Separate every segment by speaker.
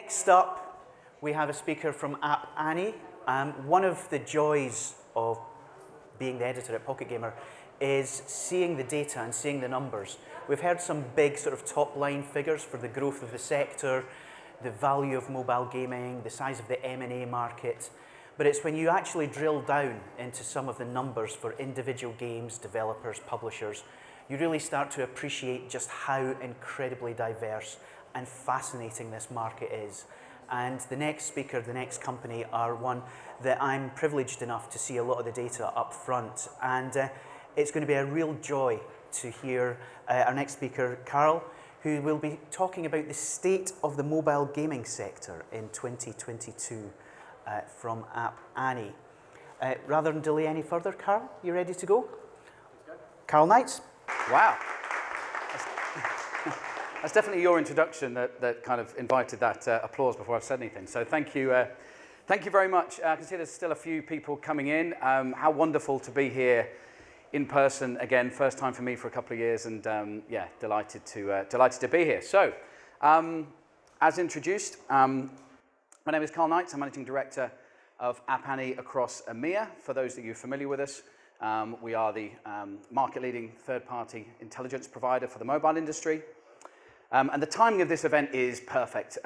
Speaker 1: Next up, we have a speaker from App Annie. One of the joys of being the editor at Pocket Gamer is seeing the data and seeing the numbers. We've heard some big sort of top-line figures for the growth of the sector, the value of mobile gaming, the size of the M&A market. But it's when you actually drill down into some of the numbers for individual games, developers, publishers, you really start to appreciate just how incredibly diverse and fascinating this market is. And the next speaker, the next company, are one that I'm privileged enough to see a lot of the data up front. And it's going to be a real joy to hear our next speaker, Karl, who will be talking about the state of the mobile gaming sector in 2022 from App Annie. Rather than delay any further, Karl, you ready to go? Karl Knights.
Speaker 2: Wow. That's definitely your introduction that kind of invited that applause before I've said anything. So thank you very much. I can see there's still a few people coming in. How wonderful to be here in person again. First time for me for a couple of years, and yeah, delighted to be here. So, as introduced, my name is Karl Knights. I'm Managing Director of App Annie across EMEA. For those of you familiar with us, we are the market-leading third-party intelligence provider for the mobile industry. And the timing of this event is perfect.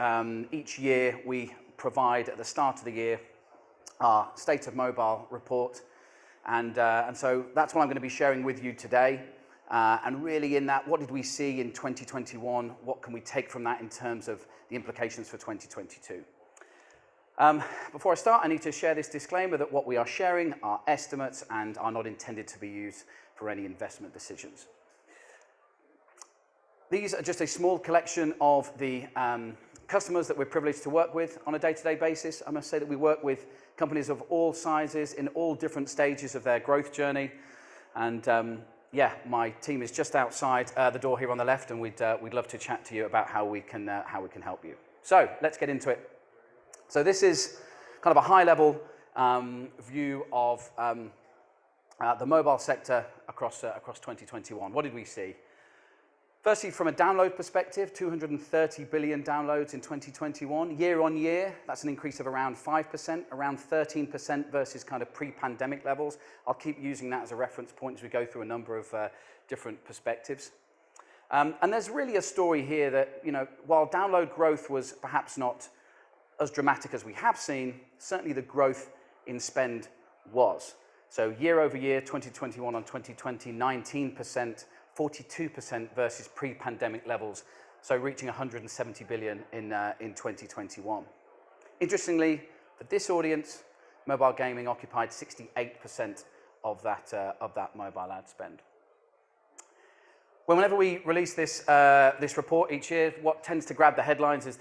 Speaker 2: Each year we provide at the start of the year our State of Mobile report, and so that's what I'm going to be sharing with you today. And really in that, what did we see in 2021? What can we take from that in terms of the implications for 2022? Before I start, I need to share this disclaimer that what we are sharing are estimates and are not intended to be used for any investment decisions. These are just a small collection of the customers that we're privileged to work with on a day-to-day basis. I must say that we work with companies of all sizes in all different stages of their growth journey. And yeah, my team is just outside the door here on the left, and we'd love to chat to you about how we can help you. So let's get into it. So this is kind of a high-level view of the mobile sector across 2021. What did we see? Firstly, from a download perspective, 230 billion downloads in 2021. Year on year, that's an increase of around 5%, around 13% versus kind of pre-pandemic levels. I'll keep using that as a reference point as we go through a number of different perspectives. And there's really a story here that, you know, while download growth was perhaps not as dramatic as we have seen, certainly the growth in spend was. So year over year, 2021 on 2020, 19%, 42% versus pre-pandemic levels, so reaching 170 billion in 2021. Interestingly, for this audience, mobile gaming occupied 68% of that mobile ad spend. Whenever we release this report each year, what tends to grab the headlines is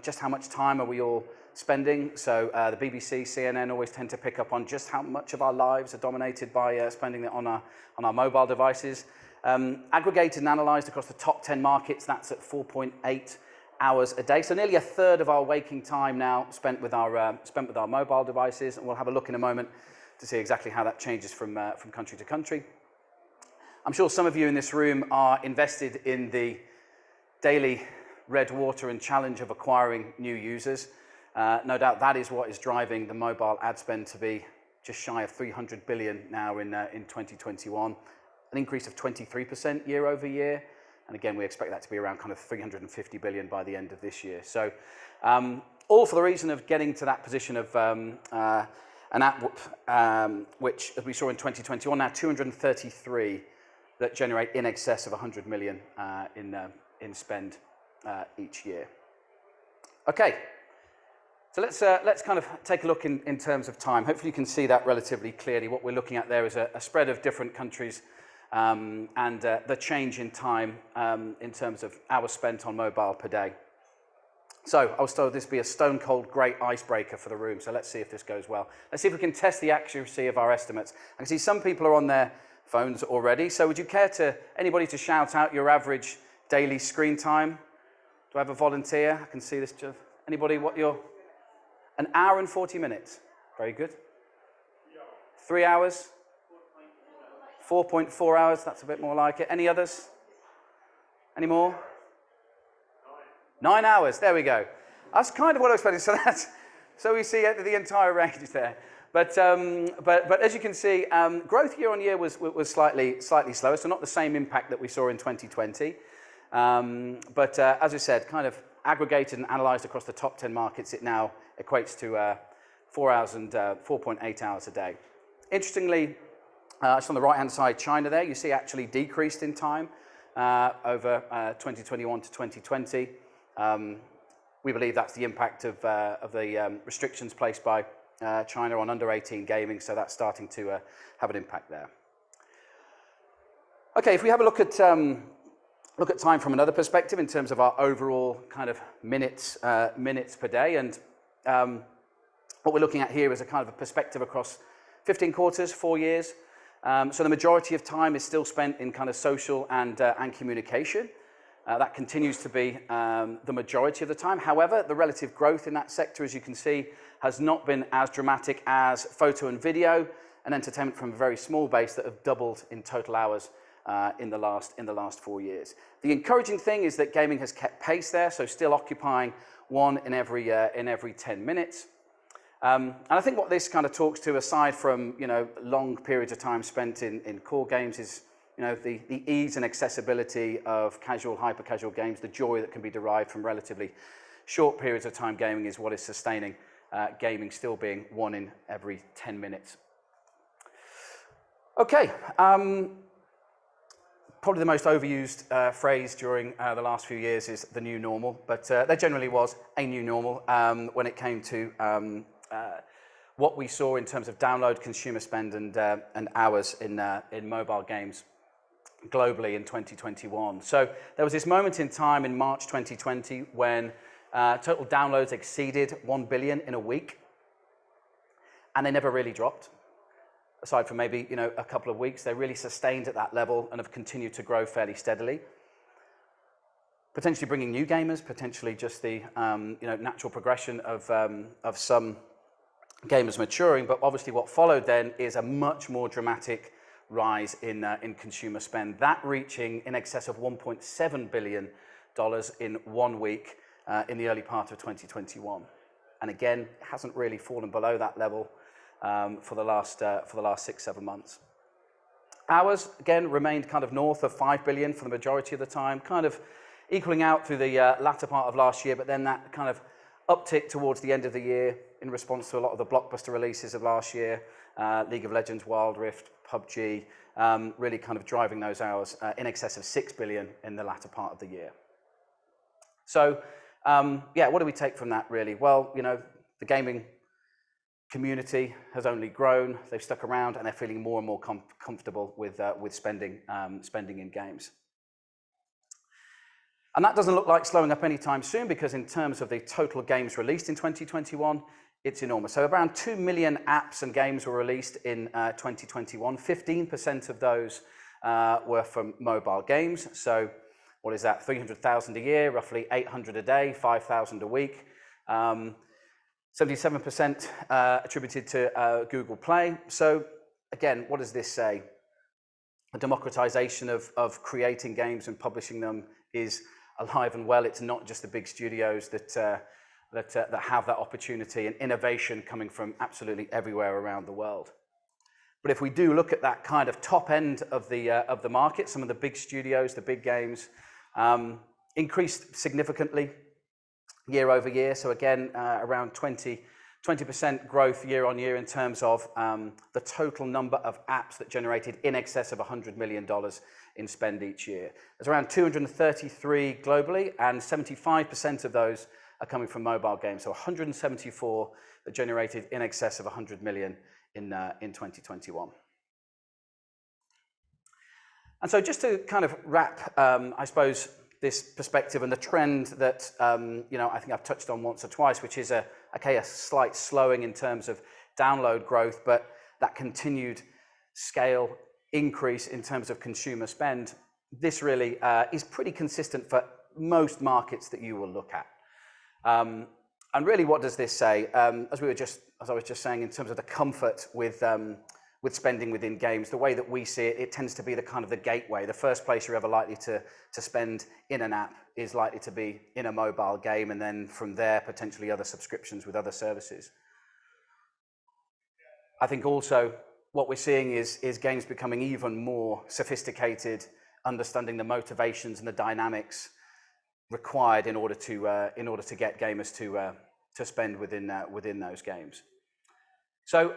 Speaker 2: just how much time are we all spending. So the BBC, CNN always tend to pick up on just how much of our lives are dominated by spending on our mobile devices. Aggregated and analysed across the top 10 markets, that's at 4.8 hours a day. So nearly a third of our waking time now spent with our mobile devices, and we'll have a look in a moment to see exactly how that changes from country to country. I'm sure some of you in this room are invested in the daily red water and challenge of acquiring new users. No doubt that is what is driving the mobile ad spend to be just shy of 300 billion now in 2021. An increase of 23% year over year. And again, we expect that to be around kind of 350 billion by the end of this year. So all for the reason of getting to that position of an app, which, as we saw in 2021, now 233 that generate in excess of 100 million in spend each year. Okay, so let's kind of take a look in terms of time. Hopefully you can see that relatively clearly. What we're looking at there is a spread of different countries and the change in time in terms of hours spent on mobile per day. So I was told this would be a stone cold great icebreaker for the room, so let's see if this goes well. Let's see if we can test the accuracy of our estimates. I can see some people are on their phones already, so would you care anybody to shout out your average daily screen time? Do I have a volunteer? I can see this. Anybody, an hour and 40 minutes. Very good. 3 hours? 4.4 hours, that's a bit more like it. Any others? Any more? 9 hours, there we go. That's kind of what I expected. So we see the entire range there. But as you can see, growth year on year was slightly slower, so not the same impact that we saw in 2020. But as I said, kind of aggregated and analysed across the top 10 markets, it now equates to 4.8 hours a day. Interestingly, it's on the right-hand side, China there, you see actually decreased in time over 2021 to 2020. We believe that's the impact of the restrictions placed by China on under 18 gaming, so that's starting to have an impact there. Okay, if we have a look at time from another perspective in terms of our overall kind of minutes per day, and what we're looking at here is a kind of a perspective across 15 quarters, 4 years. So the majority of time is still spent in kind of social and communication. That continues to be the majority of the time. However, the relative growth in that sector, as you can see, has not been as dramatic as photo and video and entertainment from a very small base that have doubled in total hours in the last 4 years. The encouraging thing is that gaming has kept pace there, so still occupying one in every 10 minutes. And I think what this kind of talks to, aside from long periods of time spent in core games, is the ease and accessibility of casual, hyper-casual games. The joy that can be derived from relatively short periods of time gaming is what is sustaining gaming still being one in every 10 minutes. Okay, probably the most overused phrase during the last few years is the new normal, but there generally was a new normal when it came to what we saw in terms of download, consumer spend, and hours in mobile games globally in 2021. So there was this moment in time in March 2020 when total downloads exceeded 1 billion in a week, and they never really dropped. Aside from maybe a couple of weeks, they really sustained at that level and have continued to grow fairly steadily. Potentially bringing new gamers, potentially just the natural progression of some gamers maturing, but obviously what followed then is a much more dramatic rise in consumer spend, that reaching in excess of $1.7 billion in 1 week in the early part of 2021. And again, it hasn't really fallen below that level for the last 6-7 months. Hours, again, remained kind of north of 5 billion for the majority of the time, kind of equaling out through the latter part of last year, but then that kind of uptick towards the end of the year in response to a lot of the blockbuster releases of last year, League of Legends, Wild Rift, PUBG, really kind of driving those hours in excess of 6 billion in the latter part of the year. So, yeah, what do we take from that really? Well, the gaming community has only grown, they've stuck around, and they're feeling more and more comfortable with spending in games. And that doesn't look like slowing up anytime soon, because in terms of the total games released in 2021, it's enormous. So around 2 million apps and games were released in 2021. 15% of those were from mobile games. So what is that? 300,000 a year, roughly 800 a day, 5,000 a week. 77% attributed to Google Play. So again, what does this say? The democratization of creating games and publishing them is alive and well. It's not just the big studios that have that opportunity, and innovation coming from absolutely everywhere around the world. But if we do look at that kind of top end of the market, some of the big studios, the big games, increased significantly year over year. So again, around 20% growth year on year in terms of the total number of apps that generated in excess of $100 million in spend each year. There's around 233 globally, and 75% of those are coming from mobile games. So 174 that generated in excess of 100 million in 2021. And so just to kind of wrap, I suppose, this perspective and the trend that I think I've touched on once or twice, which is a slight slowing in terms of download growth, but that continued scale increase in terms of consumer spend. This really is pretty consistent for most markets that you will look at. And really, what does this say? As I was just saying, in terms of the comfort with with spending within games. The way that we see it, it tends to be the kind of the gateway. The first place you're ever likely to spend in an app is likely to be in a mobile game, and then from there, potentially other subscriptions with other services. I think also what we're seeing is games becoming even more sophisticated, understanding the motivations and the dynamics required in order to get gamers to spend within those games. So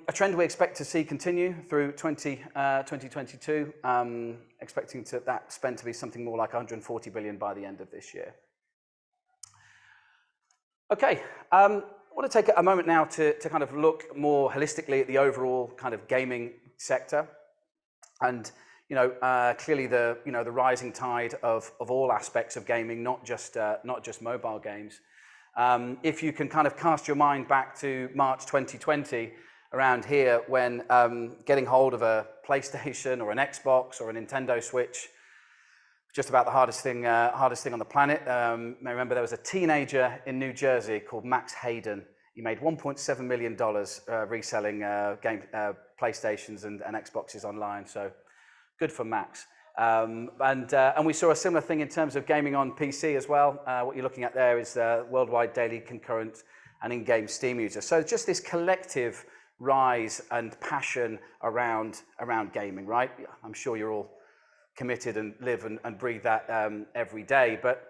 Speaker 2: a trend we expect to see continue through 2022, expecting that spend to be something more like 140 billion by the end of this year. Okay, I want to take a moment now to kind of look more holistically at the overall kind of gaming sector, and clearly the rising tide of all aspects of gaming, not just mobile games. If you can kind of cast your mind back to March 2020, around here, when getting hold of a PlayStation or an Xbox or a Nintendo Switch, just about the hardest thing on the planet. I remember there was a teenager in New Jersey called Max Hayden. He made $1.7 million reselling PlayStations and Xboxes online. So good for Max. And we saw a similar thing in terms of gaming on PC as well. What you're looking at there is worldwide daily concurrent and in-game Steam users. So just this collective rise and passion around gaming, right? I'm sure you're all committed and live and breathe that every day. But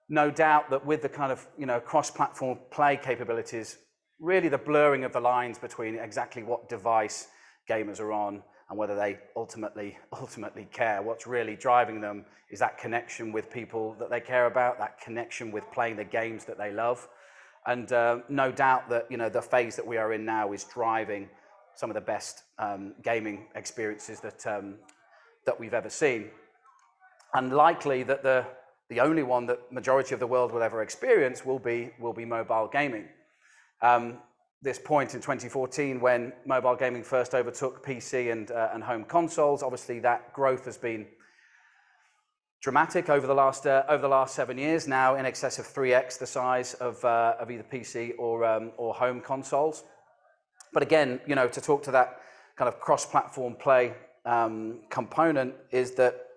Speaker 2: no doubt that with the kind of cross-platform play capabilities, really the blurring of the lines between exactly what device gamers are on and whether they ultimately care. What's really driving them is that connection with people that they care about, that connection with playing the games that they love. And no doubt that the phase that we are in now is driving some of the best gaming experiences that we've ever seen. And likely that the only one that majority of the world will ever experience will be mobile gaming. This point in 2014, when mobile gaming first overtook PC and home consoles, obviously that growth has been dramatic over the last 7 years. Now in excess of 3x the size of either PC or home consoles. But again, to talk to that kind of cross-platform play component, is that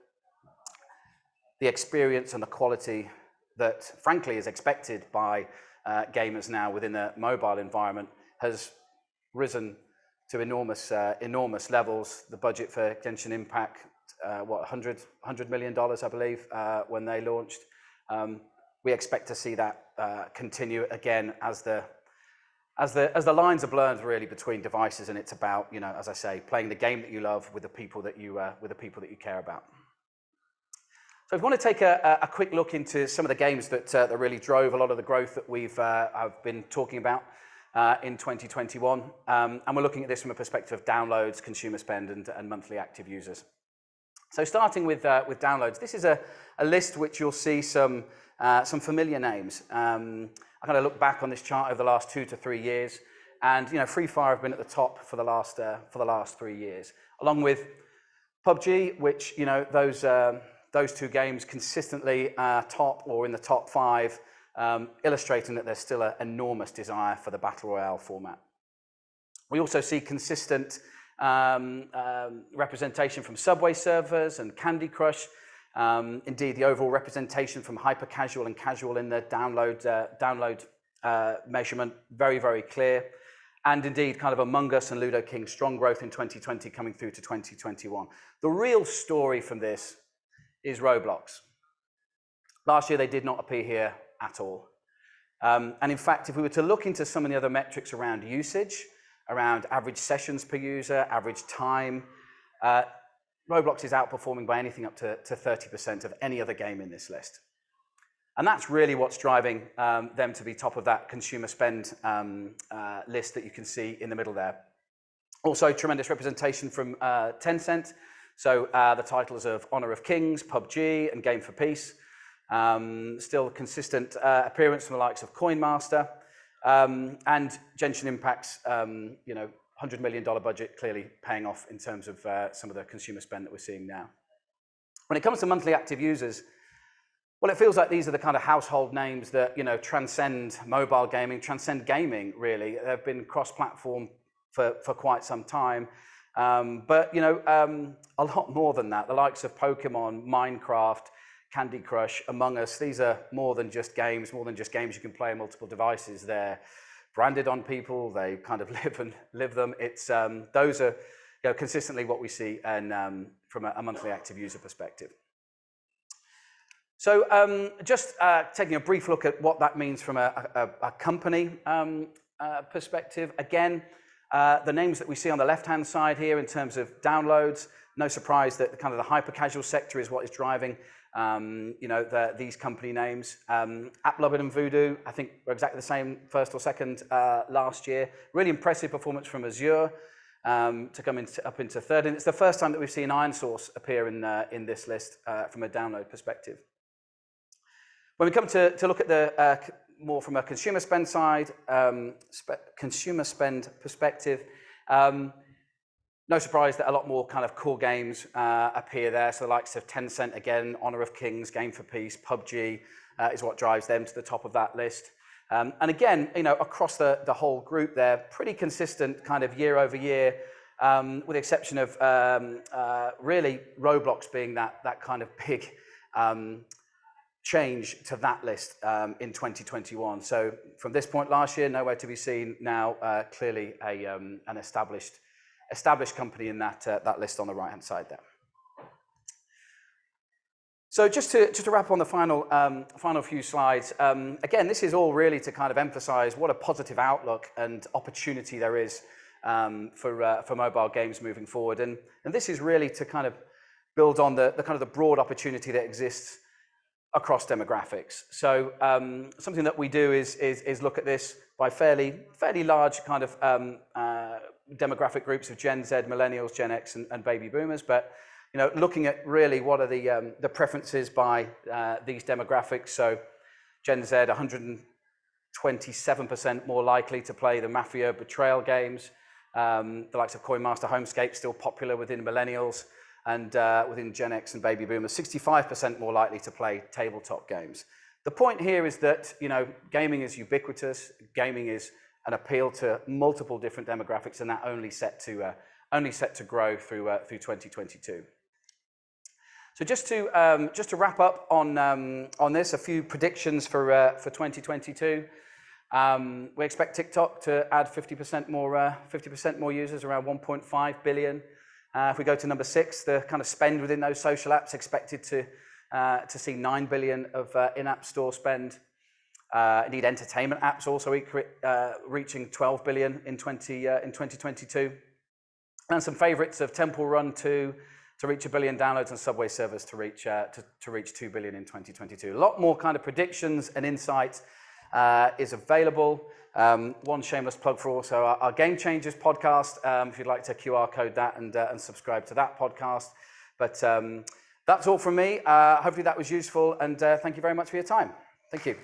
Speaker 2: the experience and the quality that frankly is expected by gamers now within a mobile environment has risen to enormous levels. The budget for Genshin Impact, $100 million, I believe, when they launched. We expect to see that continue again as the lines are blurred really between devices, and it's about, as I say, playing the game that you love with the people that you care about. So if we want to take a quick look into some of the games that really drove a lot of the growth that I've been talking about in 2021, and we're looking at this from a perspective of downloads, consumer spend, and monthly active users. So starting with downloads, this is a list which you'll see some familiar names. I kind of look back on this chart over the last 2 to 3 years, and Free Fire have been at the top for the last 3 years, along with PUBG, which those two games consistently top or in the top 5, illustrating that there's still an enormous desire for the Battle Royale format. We also see consistent representation from Subway servers and Candy Crush. Indeed, the overall representation from hyper casual and casual in the download measurement, very, very clear. And indeed, kind of Among Us and Ludo King, strong growth in 2020 coming through to 2021. The real story from this is Roblox. Last year, they did not appear here at all. And in fact, if we were to look into some of the other metrics around usage, around average sessions per user, average time, Roblox is outperforming by anything up to 30% of any other game in this list. And that's really what's driving them to be top of that consumer spend list that you can see in the middle there. Also, tremendous representation from Tencent. So the titles of Honor of Kings, PUBG, and Game for Peace. Still consistent appearance from the likes of Coin Master. And Genshin Impact's $100 million budget clearly paying off in terms of some of the consumer spend that we're seeing now. When it comes to monthly active users, well, it feels like these are the kind of household names that transcend mobile gaming, transcend gaming really. They've been cross-platform for quite some time. But a lot more than that. The likes of Pokemon, Minecraft, Candy Crush, Among Us, these are more than just games you can play on multiple devices. They're branded on people, they kind of live them. It's those are consistently what we see and from a monthly active user perspective. So just taking a brief look at what that means from a company perspective. Again, the names that we see on the left-hand side here in terms of downloads, no surprise that the hyper-casual sector is what is driving these company names. AppLovin and Voodoo, I think were exactly the same, first or second last year. Really impressive performance from Azure to come up into third. And it's the first time that we've seen IronSource appear in this list from a download perspective. When we come to look at the more from a consumer spend side, consumer spend perspective, no surprise that a lot more kind of core games appear there. So the likes of Tencent, again, Honor of Kings, Game for Peace, PUBG is what drives them to the top of that list. And again, across the whole group, they're pretty consistent kind of year over year, with the exception of really Roblox being that kind of big change to that list in 2021. So from this point last year, nowhere to be seen now. Clearly an established company in that list on the right hand side there. So just to wrap on the final few slides. Again, this is all really to kind of emphasize what a positive outlook and opportunity there is for mobile games moving forward, and this is really to kind of build on the kind of the broad opportunity that exists across demographics. So something that we do is look at this by fairly large kind of demographic groups of Gen Z, Millennials, Gen X, and Baby Boomers. But looking at really what are the preferences by these demographics. So Gen Z, 127% more likely to play the Mafia Betrayal games. The likes of Coin Master Homescape still popular within Millennials. And within Gen X and Baby Boomers, 65% more likely to play tabletop games. The point here is that gaming is ubiquitous. Gaming is an appeal to multiple different demographics, and that only set to grow through 2022. So just to wrap up on this, a few predictions for 2022. We expect TikTok to add 50% more users, around 1.5 billion. If we go to number 6, the kind of spend within those social apps expected to see 9 billion of in-app store spend. Indeed, entertainment apps also reaching 12 billion in 2022. And some favorites of Temple Run 2 to reach 1 billion downloads, and Subway Surfers to reach 2 billion in 2022. A lot more kind of predictions and insights is available. One shameless plug for also our Game Changers podcast, if you'd like to QR code that and subscribe to that podcast. But that's all from me. Hopefully that was useful, and thank you very much for your time. Thank you.